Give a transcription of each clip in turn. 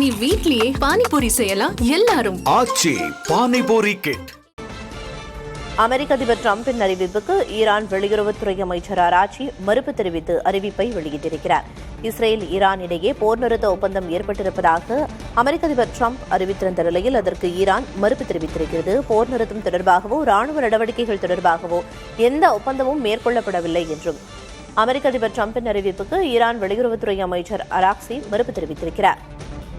இனி வீட்லயே பானிபூரி செய்யலாம் எல்லாரும். ஆச்சி பானிபூரி கிட். அமெரிக்க அதிபர் டிரம்பின் அறிவிப்புக்கு ஈரான் வெளியுறவுத்துறை அமைச்சர் அராச்சி மறுப்பு தெரிவித்து அறிவிப்பை வெளியிட்டிருக்கிறார். இஸ்ரேல் ஈரான் இடையே போர் நிறுத்த ஒப்பந்தம் ஏற்பட்டிருப்பதாக அமெரிக்க அதிபர் டிரம்ப் அறிவித்திருந்த நிலையில் அதற்கு ஈரான் மறுப்பு தெரிவித்திருக்கிறது. போர் நிறுத்தம் தொடர்பாகவோ ராணுவ நடவடிக்கைகள் தொடர்பாகவோ எந்த ஒப்பந்தமும் மேற்கொள்ளப்படவில்லை என்றும் அமெரிக்க அதிபர் டிரம்பின் அறிவிப்புக்கு ஈரான் வெளியுறவுத்துறை அமைச்சர் அராக்சி மறுப்பு தெரிவித்திருக்கிறார்.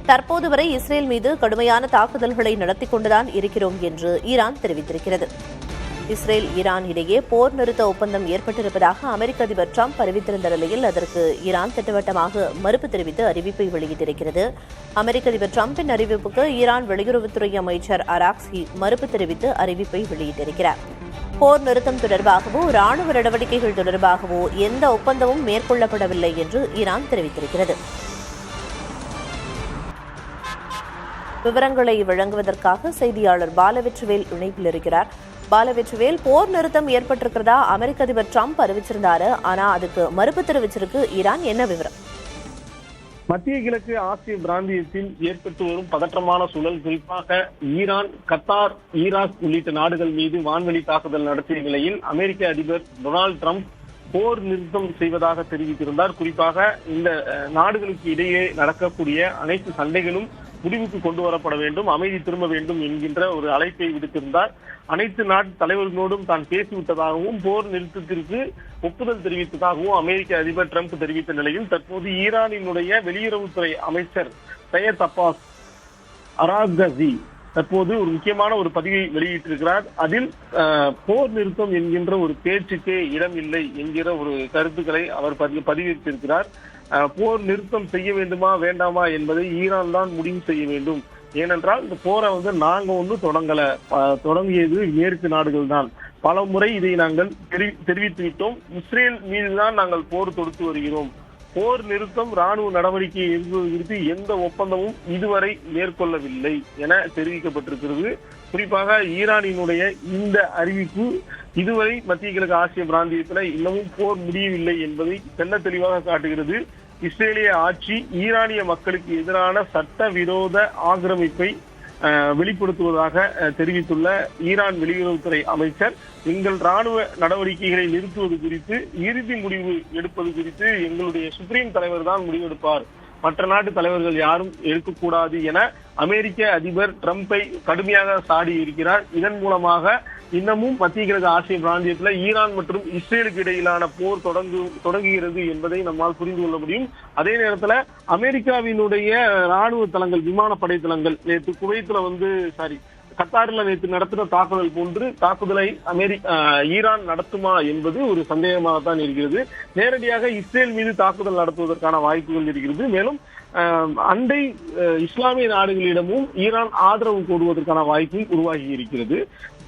தற்போது வரை இஸ்ரேல் மீது கடுமையான தாக்குதல்களை நடத்திக் கொண்டுதான் இருக்கிறோம் என்று ஈரான் தெரிவித்திருக்கிறது. இஸ்ரேல் ஈரான் இடையே போர் நிறுத்த ஒப்பந்தம் ஏற்பட்டிருப்பதாக அமெரிக்க அதிபர் டிரம்ப் அறிவித்திருந்த நிலையில் அதற்கு ஈரான் திட்டவட்டமாக மறுப்பு தெரிவித்து அறிவிப்பை வெளியிட்டிருக்கிறது. அமெரிக்க அதிபர் டிரம்பின் அறிவிப்புக்கு ஈரான் வெளியுறவுத்துறை அமைச்சர் அராக்சி மறுப்பு தெரிவித்து அறிவிப்பை வெளியிட்டிருக்கிறார். போர் நிறுத்தம் தொடர்பாகவோ ராணுவ நடவடிக்கைகள் தொடர்பாகவோ எந்த ஒப்பந்தமும் மேற்கொள்ளப்படவில்லை என்று ஈரான் தெரிவித்திருக்கிறது. விவரங்களை வழங்குவதற்காக செய்தியாளர் பாலவெற்றிவேல் இணைப்பில் இருக்கிறார். பாலவெற்றிவேல், போர் நிறுத்தம் ஏற்பட்டிருக்கிறதா அமெரிக்க அதிபர் டிரம்ப் அறிவிச்சிருந்தாரு, ஆனா அதுக்கு மறுப்பு தெரிவிச்சிருக்கு ஈரான். என்ன விவரம்? மத்திய கிழக்கு ஆசிய பிராந்தியத்தில் ஏற்பட்டு வரும் பதற்றமான சூழல், குறிப்பாக ஈரான், கத்தார், ஈராக் உள்ளிட்ட நாடுகள் மீது வான்வெளி தாக்குதல் நடத்திய நிலையில் அமெரிக்க அதிபர் டொனால்டு டிரம்ப் போர் நிறுத்தம் செய்வதாக தெரிவித்திருந்தார். குறிப்பாக இந்த நாடுகளுக்கு இடையே நடக்கக்கூடிய அனைத்து சண்டைகளும் முடிவுக்கு கொண்டு வரப்பட வேண்டும், அமைதி திரும்ப வேண்டும் என்கின்ற ஒரு அழைப்பை விடுத்திருந்தார். அனைத்து நாட்டு தலைவர்களோடும் தான் பேசிவிட்டதாகவும் போர் நிறுத்தத்திற்கு ஒப்புதல் தெரிவித்ததாகவும் அமெரிக்க அதிபர் டிரம்ப் தெரிவித்த நிலையில் தற்போது ஈரானினுடைய வெளியுறவுத்துறை அமைச்சர் சையத் அப்பாஸ் அராக்சி தற்போது ஒரு முக்கியமான ஒரு பதிவை வெளியிட்டிருக்கிறார். அதில் போர் நிறுத்தம் என்கின்ற ஒரு பேச்சுக்கே இடமில்லை என்கிற ஒரு கருத்துக்களை அவர் பதிவிட்டிருக்கிறார். போர் நிறுத்தம் செய்ய வேண்டுமா வேண்டாமா என்பதை ஈரான் தான் முடிவு செய்ய வேண்டும். ஏனென்றால் இந்த போரை நாங்க தொடங்கியது மேற்கு நாடுகள் தான். பல முறை இதை நாங்கள் தெரிவித்து விட்டோம். இஸ்ரேல் மீதுதான் நாங்கள் போர் தொடுத்து வருகிறோம். போர் நிறுத்தம், ராணுவ நடவடிக்கை என்பது குறித்து எந்த ஒப்பந்தமும் இதுவரை மேற்கொள்ளவில்லை என தெரிவிக்கப்பட்டிருக்கிறது. குறிப்பாக ஈரானினுடைய இந்த அறிவிப்பு இதுவரை மத்திய கிழக்கு ஆசிய பிராந்தியத்தில் இன்னமும் போர் முடியவில்லை என்பதை தெள்ள தெளிவாக காட்டுகிறது. இஸ்ரேலிய ஆட்சி ஈரானிய மக்களுக்கு எதிரான சட்டவிரோத ஆக்கிரமிப்பை வெளிப்படுத்துவதாக தெரிவித்துள்ள ஈரான் வெளியுறவுத்துறை அமைச்சர், எங்கள் ராணுவ நடவடிக்கைகளை நிறுத்துவது குறித்து இறுதி முடிவு எடுப்பது குறித்து எங்களுடைய சுப்ரீம் தலைவர் தான் முடிவெடுப்பார், மற்ற நாட்டு தலைவர்கள் யாரும் எடுக்கக்கூடாது என அமெரிக்க அதிபர் டிரம்பை கடுமையாக சாடி இருக்கிறார். இதன் மூலமாக இன்னமும் மத்திய கிழக்கு ஆசிய பிராந்தியத்தில் ஈரான் மற்றும் இஸ்ரேலுக்கு இடையிலான போர் தொடங்குகிறது என்பதை நம்மால் புரிந்து கொள்ள முடியும். அதே நேரத்தில் அமெரிக்காவினுடைய ராணுவ தளங்கள், விமானப்படை தளங்கள் நேற்று குவைத்துல கத்தாரில் நேற்று நடத்தின தாக்குதல் போன்று தாக்குதலை ஈரான் நடத்துமா என்பது ஒரு சந்தேகமாகத்தான் இருக்கிறது. நேரடியாக இஸ்ரேல் மீது தாக்குதல் நடத்துவதற்கான வாய்ப்புகள் இருக்கிறது. மேலும் அண்டை இஸ்லாமிய நாடுகளிடமும் ஈரான் ஆதரவு கோருவதற்கான வாய்ப்பு உருவாகி இருக்கிறது.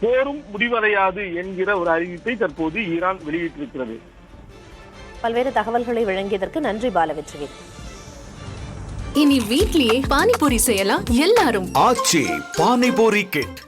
போரும் முடிவடையாது என்கிற ஒரு அறிவிப்பை தற்போது ஈரான் வெளியிட்டிருக்கிறது. பல்வேறு தகவல்களை வழங்கியதற்கு நன்றி பாலவெற்றிவேல். இனி வீட்லயே பானிபூரி செய்யலாம் எல்லாரும். ஆச்சி பானிபூரி கிட்.